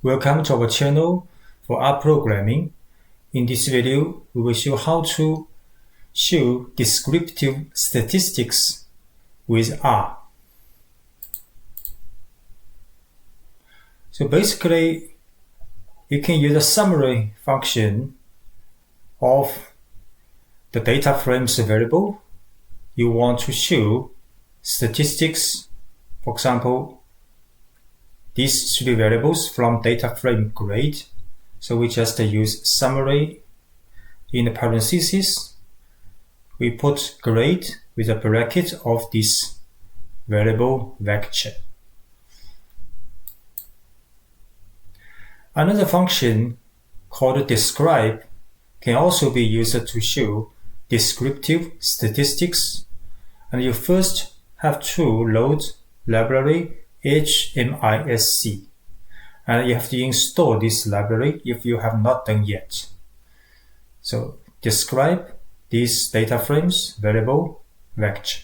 Welcome to our channel for rprogramming. In this video, we will show how to show descriptive statistics with R. So basically, you can use a summary function of the data frames variable. You want to show statistics, for example, these three variables from data frame grade. So we just use summary in the parentheses. We put grade with a bracket of this variable vector. Another function called describe can also be used to show descriptive statistics. And you first have to load library Hmisc, and you have to install this library if you have not done yet. So describe these data frames variable vector.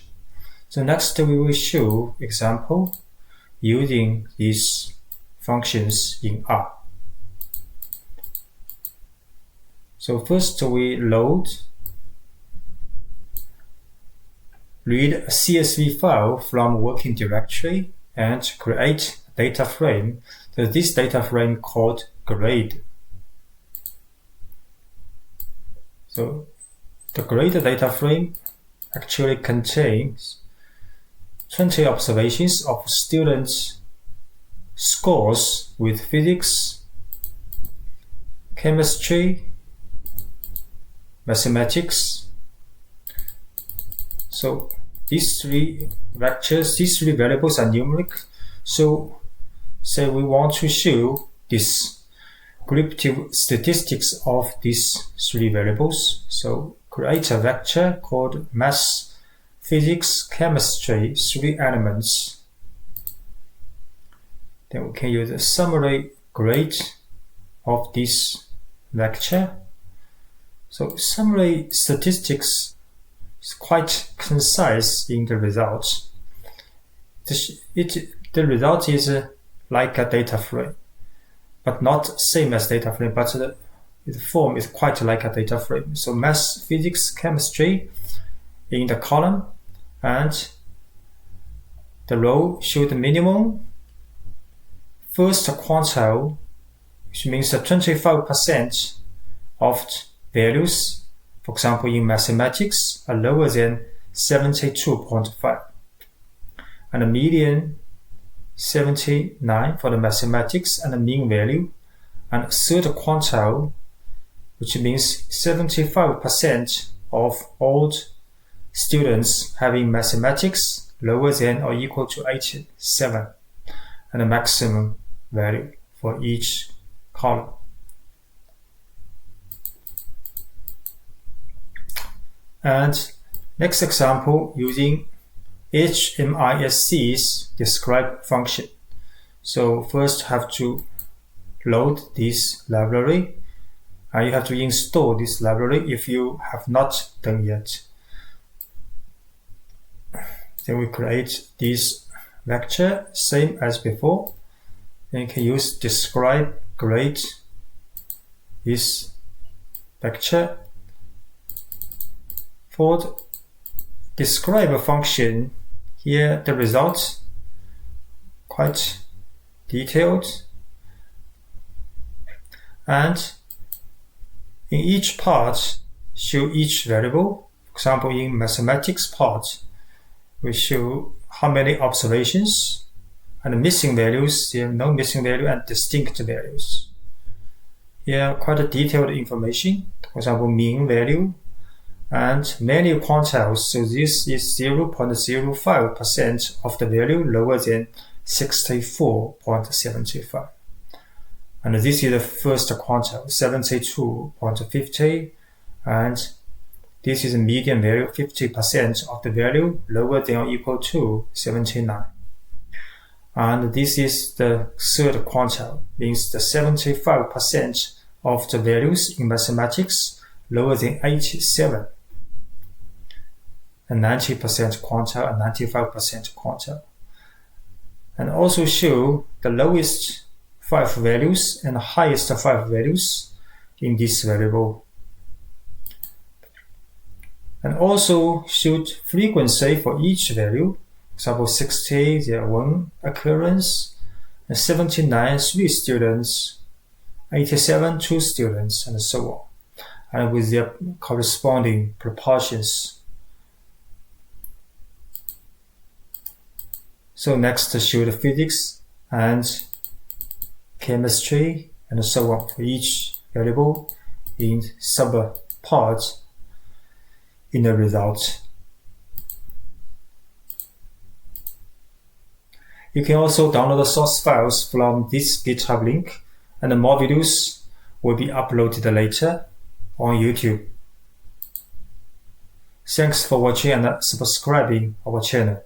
So next we will show example using these functions in R. So first we read a CSV file from working directory and create a data frame. So this data frame called grade. So the grade data frame actually contains 20 observations of students' scores with physics, chemistry, mathematics. So these three vectors, these three variables are numeric. So say we want to show descriptive statistics of these three variables. So create a vector called math, physics, chemistry, three elements. Then we can use a summary grade of this vector. So summary statistics is quite concise in the results. The result is like a data frame, but not same as data frame, but the form is quite like a data frame. So math, physics, chemistry in the column, and the row show the minimum first quantile, which means that 25% of values, for example, in mathematics, are lower than 72.5, and the median 79 for the mathematics and the mean value, and third quantile, which means 75% of all students having mathematics lower than or equal to 87, and the maximum value for each column. And next example using Hmisc's describe function. So first have to load this library, and you have to install this library if you have not done yet. Then we create this vector same as before. Then you can use describe grade this vector. For the describe function, here the results quite detailed, and in each part show each variable. For example, in mathematics part, we show how many observations and missing values, there are no missing value, and distinct values. Here quite a detailed information, for example, mean value and many quantiles. So this is 0.05% of the value lower than 64.75. And this is the first quantile, 72.50, and this is a median value, 50% of the value lower than or equal to 79. And this is the third quantile, means the 75% of the values in mathematics lower than 87. A 90% quantile and 95% quantile. And also show the lowest 5 values and the highest 5 values in this variable. And also shoot frequency for each value. For example, 60, there are 1 occurrence, and 79, 3 students, 87, 2 students, and so on, and with their corresponding proportions. So next, shoot physics and chemistry, and so on for each variable in subparts in the result. You can also download the source files from this GitHub link, and more videos will be uploaded later on YouTube. Thanks for watching and subscribing our channel.